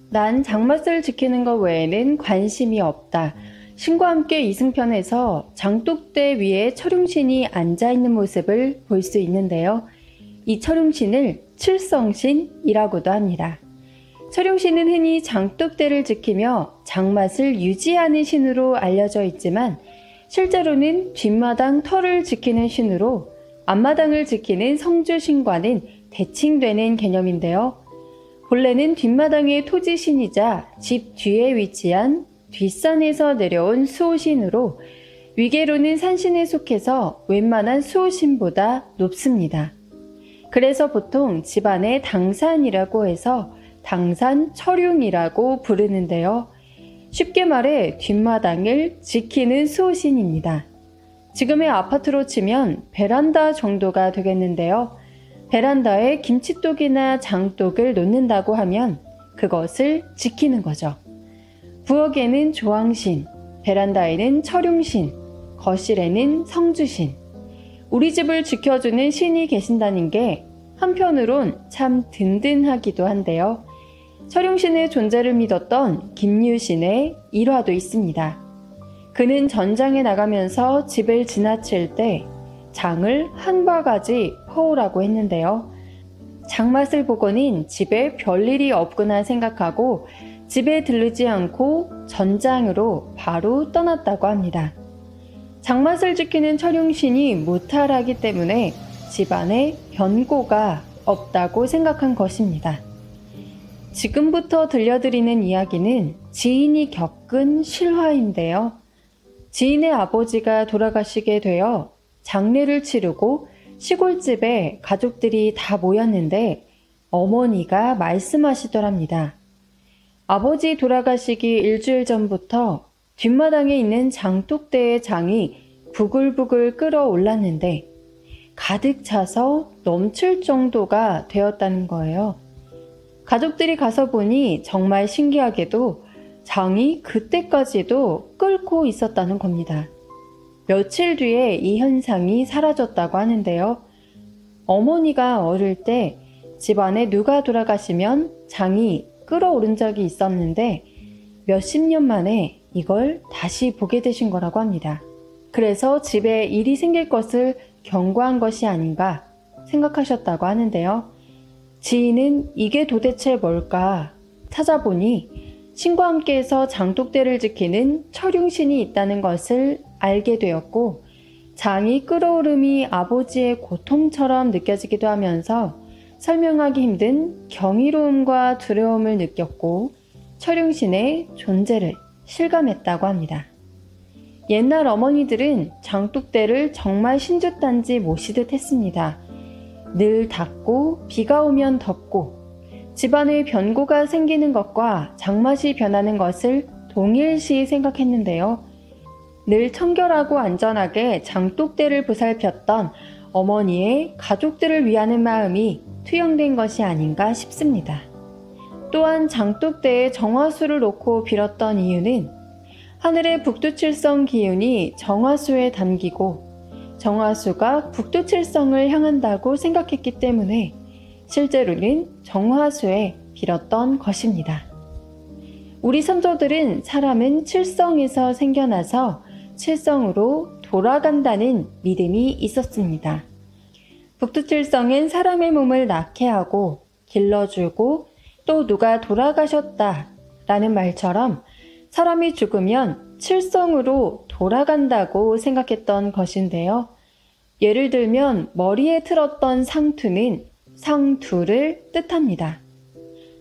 난 장맛을 지키는 것 외에는 관심이 없다. 신과 함께 이승편에서 장독대 위에 철용신이 앉아있는 모습을 볼 수 있는데요. 이 철용신을 칠성신이라고도 합니다. 철용신은 흔히 장독대를 지키며 장맛을 유지하는 신으로 알려져 있지만 실제로는 뒷마당 터를 지키는 신으로 앞마당을 지키는 성주신과는 대칭되는 개념인데요. 본래는 뒷마당의 토지신이자 집 뒤에 위치한 뒷산에서 내려온 수호신으로 위계로는 산신에 속해서 웬만한 수호신보다 높습니다. 그래서 보통 집안의 당산이라고 해서 당산 철용이라고 부르는데요. 쉽게 말해 뒷마당을 지키는 수호신입니다. 지금의 아파트로 치면 베란다 정도가 되겠는데요. 베란다에 김치독이나 장독을 놓는다고 하면 그것을 지키는 거죠. 부엌에는 조항신, 베란다에는 철용신, 거실에는 성주신. 우리 집을 지켜주는 신이 계신다는 게 한편으론 참 든든하기도 한데요. 철용신의 존재를 믿었던 김유신의 일화도 있습니다. 그는 전장에 나가면서 집을 지나칠 때 장을 한 바가지 퍼오라고 했는데요. 장맛을 보고는 집에 별일이 없구나 생각하고 집에 들르지 않고 전장으로 바로 떠났다고 합니다. 장맛을 지키는 철용신이 무탈하기 때문에 집안에 변고가 없다고 생각한 것입니다. 지금부터 들려드리는 이야기는 지인이 겪은 실화인데요. 지인의 아버지가 돌아가시게 되어 장례를 치르고 시골집에 가족들이 다 모였는데 어머니가 말씀하시더랍니다. 아버지 돌아가시기 일주일 전부터 뒷마당에 있는 장독대의 장이 부글부글 끓어올랐는데 가득 차서 넘칠 정도가 되었다는 거예요. 가족들이 가서 보니 정말 신기하게도 장이 그때까지도 끓고 있었다는 겁니다. 며칠 뒤에 이 현상이 사라졌다고 하는데요. 어머니가 어릴 때 집안에 누가 돌아가시면 장이 끓어오른 적이 있었는데 몇십 년 만에 이걸 다시 보게 되신 거라고 합니다. 그래서 집에 일이 생길 것을 경고한 것이 아닌가 생각하셨다고 하는데요. 지인은 이게 도대체 뭘까 찾아보니 신과 함께해서 장독대를 지키는 철용신이 있다는 것을 알게 되었고 장이 끓어오름이 아버지의 고통처럼 느껴지기도 하면서 설명하기 힘든 경이로움과 두려움을 느꼈고 철용신의 존재를 실감했다고 합니다. 옛날 어머니들은 장독대를 정말 신주단지 모시듯 했습니다. 늘 닫고 비가 오면 덮고 집안에 변고가 생기는 것과 장맛이 변하는 것을 동일시 생각했는데요. 늘 청결하고 안전하게 장독대를 보살폈던 어머니의 가족들을 위하는 마음이 투영된 것이 아닌가 싶습니다. 또한 장독대에 정화수를 놓고 빌었던 이유는 하늘의 북두칠성 기운이 정화수에 담기고 정화수가 북두칠성을 향한다고 생각했기 때문에 실제로는 정화수에 빌었던 것입니다. 우리 선조들은 사람은 칠성에서 생겨나서 칠성으로 돌아간다는 믿음이 있었습니다. 북두칠성은 사람의 몸을 낳게 하고 길러주고 또 누가 돌아가셨다 라는 말처럼 사람이 죽으면 칠성으로 돌아간다고 생각했던 것인데요. 예를 들면 머리에 틀었던 상투는 상두를 뜻합니다.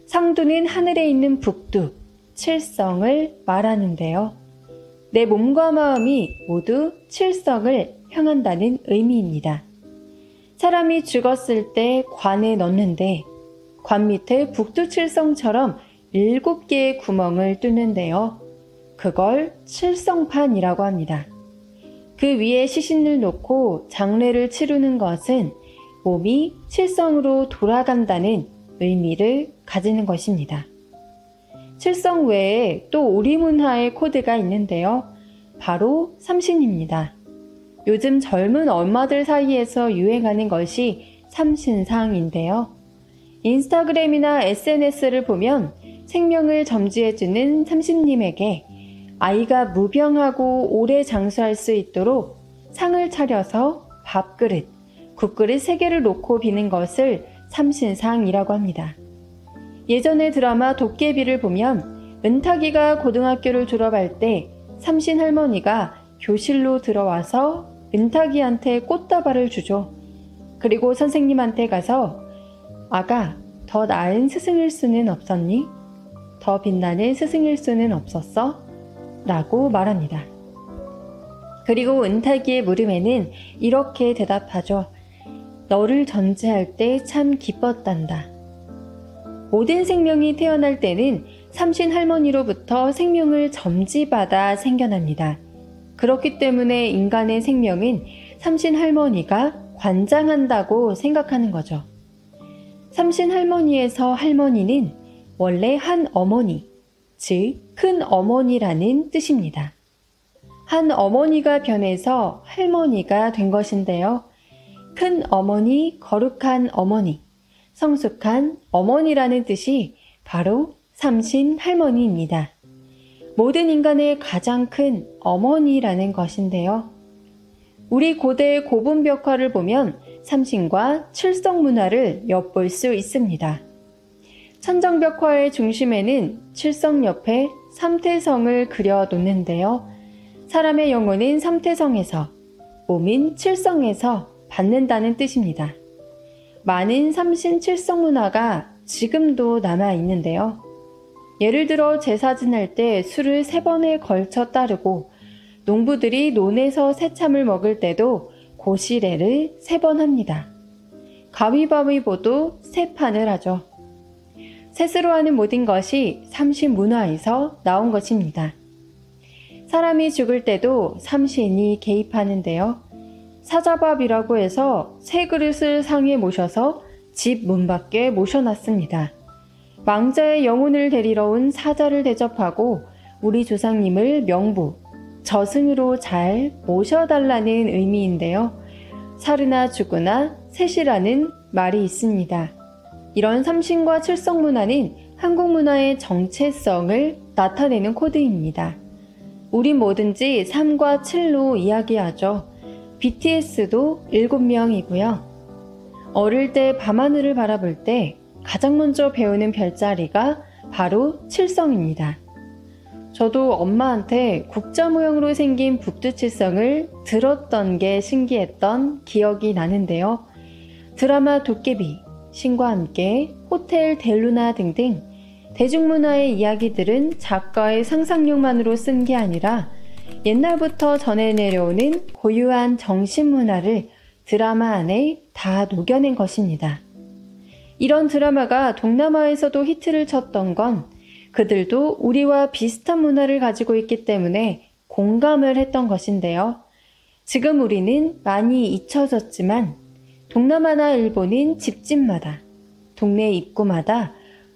상두는 하늘에 있는 북두, 칠성을 말하는데요. 내 몸과 마음이 모두 칠성을 향한다는 의미입니다. 사람이 죽었을 때 관에 넣는데 관 밑에 북두칠성처럼 7개의 구멍을 뚫는데요. 그걸 칠성판이라고 합니다. 그 위에 시신을 놓고 장례를 치르는 것은 몸이 칠성으로 돌아간다는 의미를 가지는 것입니다. 칠성 외에 또 우리 문화의 코드가 있는데요. 바로 삼신입니다. 요즘 젊은 엄마들 사이에서 유행하는 것이 삼신상인데요. 인스타그램이나 SNS를 보면 생명을 점지해주는 삼신님에게 아이가 무병하고 오래 장수할 수 있도록 상을 차려서 밥그릇, 국그릇 3개를 놓고 비는 것을 삼신상이라고 합니다. 예전의 드라마 도깨비를 보면 은탁이가 고등학교를 졸업할 때 삼신 할머니가 교실로 들어와서 은탁이한테 꽃다발을 주죠. 그리고 선생님한테 가서 아가, 더 나은 스승일 수는 없었니? 더 빛나는 스승일 수는 없었어? 라고 말합니다. 그리고 은탁이의 물음에는 이렇게 대답하죠. 너를 전제할 때 참 기뻤단다. 모든 생명이 태어날 때는 삼신 할머니로부터 생명을 점지받아 생겨납니다. 그렇기 때문에 인간의 생명은 삼신 할머니가 관장한다고 생각하는 거죠. 삼신 할머니에서 할머니는 원래 한 어머니, 즉 큰 어머니라는 뜻입니다. 한 어머니가 변해서 할머니가 된 것인데요. 큰 어머니, 거룩한 어머니, 성숙한 어머니라는 뜻이 바로 삼신 할머니입니다. 모든 인간의 가장 큰 어머니라는 것인데요. 우리 고대 고분벽화를 보면 삼신과 칠성문화를 엿볼 수 있습니다. 천정벽화의 중심에는 칠성 옆에 삼태성을 그려 놓는데요. 사람의 영혼은 삼태성에서, 몸은 칠성에서 받는다는 뜻입니다. 많은 삼신 칠성 문화가 지금도 남아 있는데요. 예를 들어 제사 지낼 때 술을 3번에 걸쳐 따르고 농부들이 논에서 새참을 먹을 때도 고시래를 3번 합니다. 가위바위보도 3판을 하죠. 셋으로 하는 모든 것이 삼신 문화에서 나온 것입니다. 사람이 죽을 때도 삼신이 개입하는데요. 사자밥이라고 해서 3그릇을 상에 모셔서 집 문 밖에 모셔놨습니다. 망자의 영혼을 데리러 온 사자를 대접하고 우리 조상님을 명부, 저승으로 잘 모셔달라는 의미인데요. 살으나 죽으나 셋이라는 말이 있습니다. 이런 삼신과 칠성 문화는 한국 문화의 정체성을 나타내는 코드입니다. 우린 뭐든지 3과 7로 이야기하죠. BTS도 7명이고요. 어릴 때 밤하늘을 바라볼 때 가장 먼저 배우는 별자리가 바로 칠성입니다. 저도 엄마한테 국자 모형으로 생긴 북두칠성을 들었던 게 신기했던 기억이 나는데요. 드라마 도깨비, 신과 함께, 호텔 델루나 등등 대중문화의 이야기들은 작가의 상상력만으로 쓴 게 아니라 옛날부터 전해 내려오는 고유한 정신문화를 드라마 안에 다 녹여낸 것입니다. 이런 드라마가 동남아에서도 히트를 쳤던 건 그들도 우리와 비슷한 문화를 가지고 있기 때문에 공감을 했던 것인데요. 지금 우리는 많이 잊혀졌지만 동남아나 일본은 집집마다, 동네 입구마다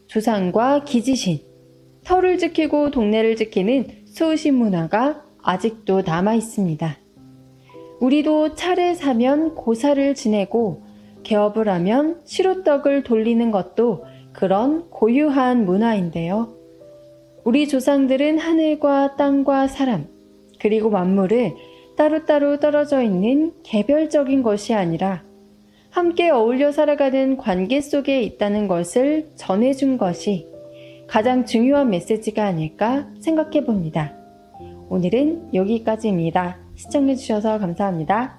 조상과 기지신, 터를 지키고 동네를 지키는 수호신 문화가 아직도 남아 있습니다. 우리도 차를 사면 고사를 지내고 개업을 하면 시루떡을 돌리는 것도 그런 고유한 문화인데요. 우리 조상들은 하늘과 땅과 사람, 그리고 만물을 따로따로 떨어져 있는 개별적인 것이 아니라 함께 어울려 살아가는 관계 속에 있다는 것을 전해준 것이 가장 중요한 메시지가 아닐까 생각해 봅니다. 오늘은 여기까지입니다. 시청해주셔서 감사합니다.